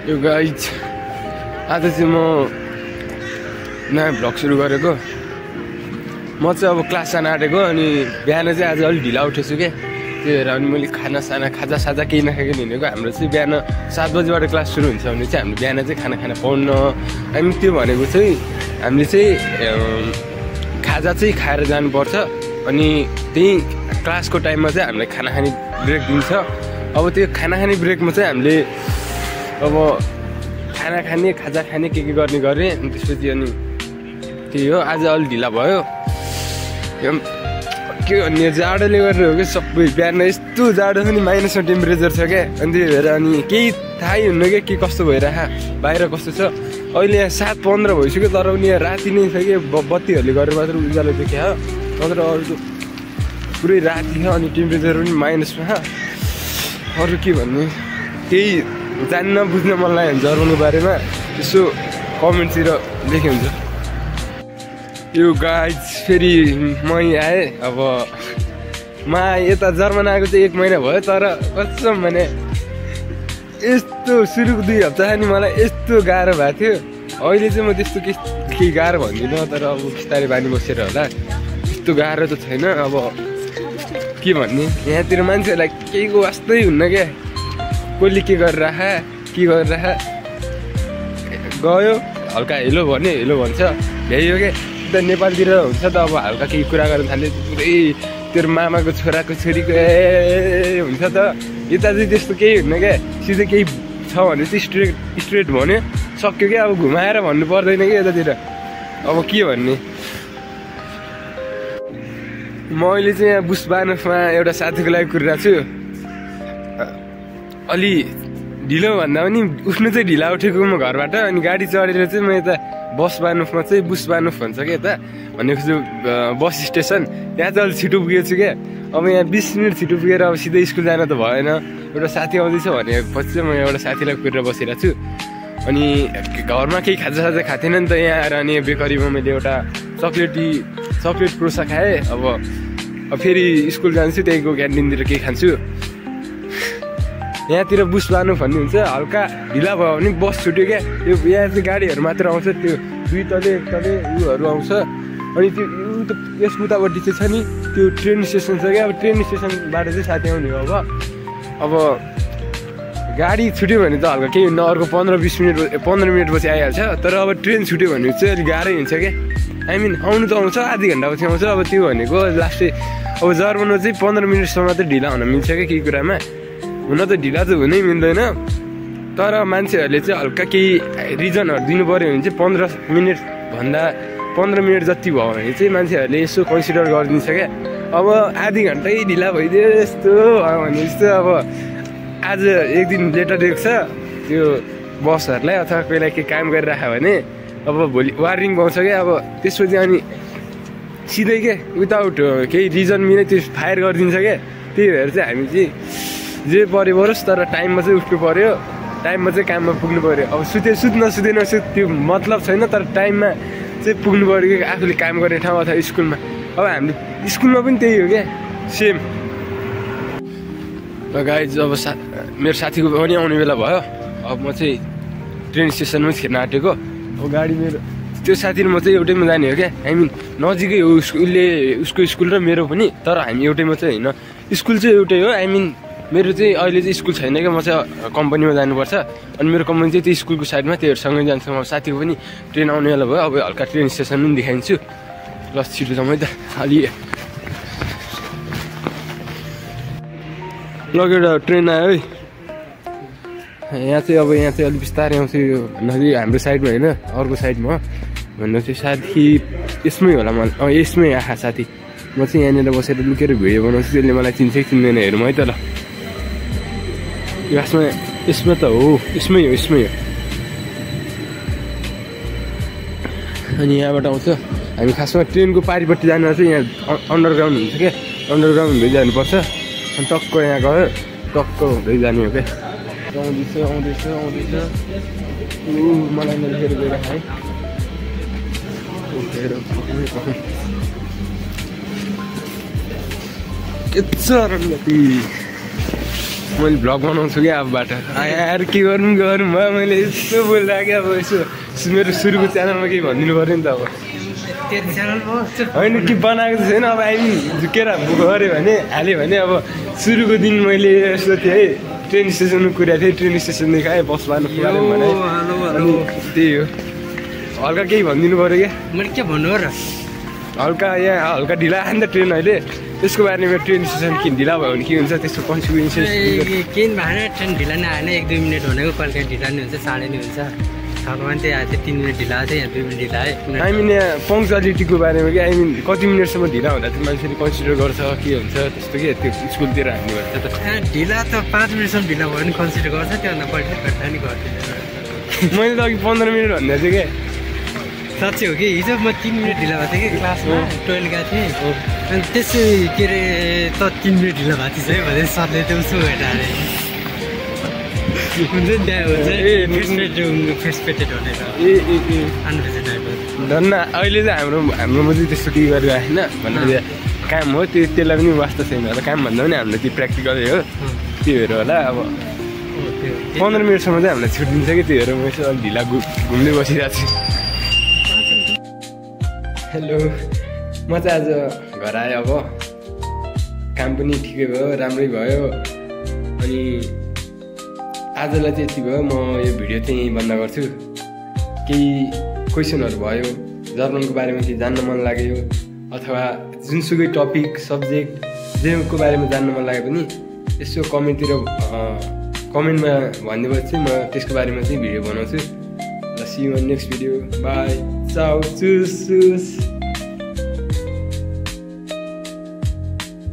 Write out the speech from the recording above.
यो गाइज आज चाहिँ म नयाँ भ्लग सुरु गरेको। म चाहिँ अब क्लास जान आँटेको अनि बिहान चाहिँ आज अलिक ढिला उठेछु क्या। त्यही भएर अनि मैले खाजा केही नखाइकन हिँडेको। हाम्रो चाहिँ बिहान 7 बजीबाट क्लास सुरु हुन्छ भने चाहिँ हामीले बिहान चाहिँ खाना पाउन्न। अनि त्यो भनेको चाहिँ हामीले चाहिँ खाजा चाहिँ खाएर जानुपर्छ। अनि त्यही क्लासको टाइममा चाहिँ हामीलाई खाना खाने ब्रेक दिन्छ। अब त्यो खाना खाने ब्रेकमा चाहिँ हामीले अब खाना खाने खाजा खाने के गर्ने गरेँ। अनि त्यसपछि अनि त्यही हो, आज अलिक ढिला भयो। के भन्ने जाडोले गरेर हो कि सबै। बिहान यस्तो जाडो पनि माइनसमा टेम्परेचर छ क्या। अनि त्यही भएर अनि केही थाहै हुन्न क्या के कस्तो भइरहेको बाहिर कस्तो छ। अहिले यहाँ 7:15 भइसक्यो तर पनि यहाँ राति नै छ कि बत्तीहरूले गरेर मात्र उज्यालो देखियो। नत्र अरू पुरै राति छ अनि टेम्परेचर पनि माइनसमा। अरू के भन्ने केही जान्न बुझ्न मन लाग्यो भने जर्मनको बारेमा यसो कमेन्टतिर लेख्यो हुन्छ। यो गाइज फेरि म आएँ। अब म यता जर्मन आएको चाहिँ 1 महिना भयो तर कसम भने यस्तो सुरुको 2 हप्ता नि मलाई यस्तो गाह्रो भएको थियो। अहिले चाहिँ म त्यस्तो केही गाह्रो भन्दिनँ तर अब बिस्तारै बानी बसेर होला। त्यस्तो गाह्रो त छैन। अब के भन्ने यहाँतिर मान्छेहरूलाई केहीको वास्तै हुन्न क्या। कसले के गरिरह गयो हल्का हेलो भन्यो हेलो भन्छ यही हो क्या। त नेपालतिर हुन्छ त अब हल्का केही कुरा गर्न थाल्यो पुरै तेरो मामाको छोराको छोरीको हुन्छ त। यता चाहिँ त्यस्तो केही हुन्न क्या। सिधै केही छ भने चाहिँ स्ट्रेट भन्यो सक्यो क्या। अब घुमाएर भन्नु पर्दैन क्या यतातिर। अब के भन्ने म अहिले चाहिँ यहाँ बुस्बानफमा एउटा साथीको लागि कुरिरहेको छु। अलि ढिलो भन्दा पनि उठ्नु चाहिँ ढिला उठेको म घरबाट। अनि गाडी चढेर चाहिँ म यता बुस्बानफमा चाहिँ बुस्बानफ भन्छ क्या यता भनेको चाहिँ बस स्टेसन। त्यहाँ चाहिँ अलिक छिटो पुगेको छु क्या। अब यहाँ 20 मिनट छिटो पुगेर अब सिधै स्कुल जान त भएन। एउटा साथी आउँदैछ भनेपछि चाहिँ म एउटा साथीलाई कुरेर बसिरहेको छु। अनि घरमा केही खाजा खाएको थिएन नि त। यहाँ आएर अनि बेकरीमा मैले एउटा चक्लेट क्रोसा खाएँ। अब फेरि स्कुल जान्छु त्यहीँको क्यान्टिनतिर केही खान्छु। यहाँतिर बुस्बानु भन्ने हुन्छ हल्का ढिला भयो भने बस छुट्यो क्या। यो यहाँ चाहिँ गाडीहरू मात्र आउँछ। त्यो 2 तले 1 तले उयोहरू आउँछ। अनि त्यो यस उतापट्टि चाहिँ छ नि त्यो ट्रेन स्टेसन छ क्या। अब ट्रेन स्टेसनबाट चाहिँ साथी आउने हो। अब गाडी छुट्यो भने त हल्का केही हुन्न। अर्को 15 मिनट पछि आइहाल्छ। तर अब ट्रेन छुट्यो भने चाहिँ अलिक गाह्रै हुन्छ क्या। आउनु त आउँछ आधी घन्टा पछि आउँछ। अब त्यो भनेको लास्टै अब जर्मनमा चाहिँ 15 मिनटसम्म त ढिला हुन मिल्छ क्या केही कुरामा। हुन त ढिला त हुनै मिल्दैन तर मान्छेहरूले चाहिँ हल्का केही रिजनहरू दिनु पऱ्यो भने चाहिँ 15 मिनट जति भयो भने चाहिँ मान्छेहरूले यसो कन्सिडर गरिदिन्छ क्या। अब आधी घन्टै ढिला भइदियो यस्तो भयो भने जस्तो अब आज 1 दिन लेटर दिएको छ त्यो बसहरूलाई अथवा कोहीलाई केही काम गरिराख्यो भने अब भोलि वार्निङ पाउँछ क्या। अब त्यसपछि अनि सिधै के विदाउट केही रिजन बिना त्यो फायर गरिदिन्छ क्या। त्यही भएर चाहिँ हामी चाहिँ जे पऱ्यो परोस् तर टाइममा चाहिँ उठ्नु पऱ्यो। टाइममा चाहिँ काममा पुग्नु पऱ्यो। अब सुत्न त्यो मतलब छैन तर टाइममा चाहिँ पुग्नु पऱ्यो कि आफूले काम गर्ने ठाउँ अथवा स्कुलमा। अब हामीले स्कुलमा पनि त्यही हो क्या सेम। गाइज अब मेरो साथीको पनि आउने बेला भयो। अब म चाहिँ ट्रेन स्टेसनमै छिर्न आँटेको। अब गाडी मेरो त्यो साथी र म चाहिँ एउटैमा जाने हो क्या। नजिकै हो उसको स्कुल र मेरो पनि। तर हामी एउटैमा चाहिँ होइन। स्कुल चाहिँ एउटै हो। मेरो चाहिँ अहिले चाहिँ स्कुल छैन क्या। म चाहिँ कम्पनीमा जानुपर्छ। अनि मेरो कम्पनी चाहिँ त्यो स्कुलको साइडमा त्योहरूसँगै जान्छ। म साथीको पनि ट्रेन आउने बेला भयो। अब हल्का ट्रेन स्टेसन पनि देखाइदिन्छु। ल छिटो जाउँ है त। अलि लगेर ट्रेन आयो है। यहाँ चाहिँ अलिक बिस्तारै आउँछ यो भन्दाखेरि हाम्रो साइडमा होइन अर्को साइडमा भन्दा चाहिँ साथी यसमै होला मलाई। यसमै आखा साथी। म चाहिँ यहाँनिर बसेर लुकेर भिडियो बनाउँछु। त्यसले मलाई चिन्छ कि चिन्दैन हेरौँ है त। ल यसमा त हो यसमै हो। अनि यहाँबाट आउँछ। हामी खासमा ट्रेनको पारिपट्टि जानु चाहिँ यहाँ अन्डरग्राउन्ड हुन्छ क्या। अन्डरग्राउन्ड हुँदै जानुपर्छ। अनि टक्क यहाँ गयो टक्क हुँदै जाने हो क्या। आउँदैछ मलाई लेखेर गएर खाएँ। के छ मैले भ्लग बनाउँछु क्या अबबाट यार के गर्नु भयो मैले यस्तो बोल्दा क्या अब यसो मेरो सुरुको च्यानलमा केही भनिदिनु पऱ्यो नि त अब होइन के बनाएको छैन अब आइमी झुकेर गऱ्यो भने हाल्यो भने अब सुरुको दिन मैले यस्तो थिएँ है ट्रेन स्टेसनमा कुरेको थिएँ ट्रेन स्टेसनदेखि आएँ बस लानु पुऱ्यायो भने अनि त्यही हो हल्का केही भनिदिनु पऱ्यो क्या मैले के भन्नु हो र हल्का यहाँ हल्का ढिला आयो नि त ट्रेन अहिले त्यसको बारेमा ट्रेन स्टेसन किन ढिला भयो भने के हुन्छ त्यसको कन्सिक्वेन्सेस केही भएन ट्रेन ढिला नै आएन 1-2 मिनट भनेको कहिले काहीँ ढिला नै हुन्छ साढे नै हुन्छ भगवान् त्यही आएको थियो 3 मिनट ढिला आएको थियो यहाँ 2 मिनट ढिला आयो आई मिन यहाँ पङ्क्चुअलिटीको बारेमा कि आई मिन कति मिनटसम्म ढिला हुँदा चाहिँ मान्छेले कन्सिडर गर्छ के हुन्छ त्यस्तो के त्यो स्कुलतिर हान्ने भन्छ त ढिला त 5 मिनटसम्म ढिला भयो भने कन्सिडर गर्छ त्योभन्दा बढी घट्टा नि गर्दैन मैले त अघि 15 मिनट भन्दै थिएँ क्या साँच्चै हो कि हिजो म 3 मिनट ढिला भएको थिएँ कि क्लासमा 12 गएको थिएँ अनि त्यसै के अरे त 3 मिनट ढिला भएको थिएछ है भनेर सरले त्यो उसो हेर्दा अरे हुन्छ नि त्यहाँ हुन्छ फ्रेसपेटेड भनेर धन्न अहिले चाहिँ हाम्रोमा चाहिँ त्यस्तो केही गरेर आएन भन्दा काम हो त्यसलाई पनि वास्ता छैन होला काम भन्दा पनि हाम्रो त्यो प्र्याक्टिकलै हो त्यो हेरेर होला अब 15 मिनटसम्म चाहिँ हामीलाई छुट दिन्छ कि त्यो हेरेर म यसो अलिक ढिला घुम्दै बसिरहेको छु हेलो म चाहिँ आज घर आएँ अब काम पनि ठिकै भयो राम्रै भयो अनि आजलाई चाहिँ यति भयो म यो भिडियो चाहिँ यहीँ बन्द गर्छु केही क्वेसनहरू भयो जर्मनको बारेमा केही जान्न मन लाग्यो अथवा जुनसुकै टपिक सब्जेक्ट जेको बारेमा जान्न मन लाग्यो भने यसो कमेन्टमा भनिदिएपछि चाहिँ म त्यसको बारेमा चाहिँ भिडियो बनाउँछु ल see you in next video bye चाउ चुस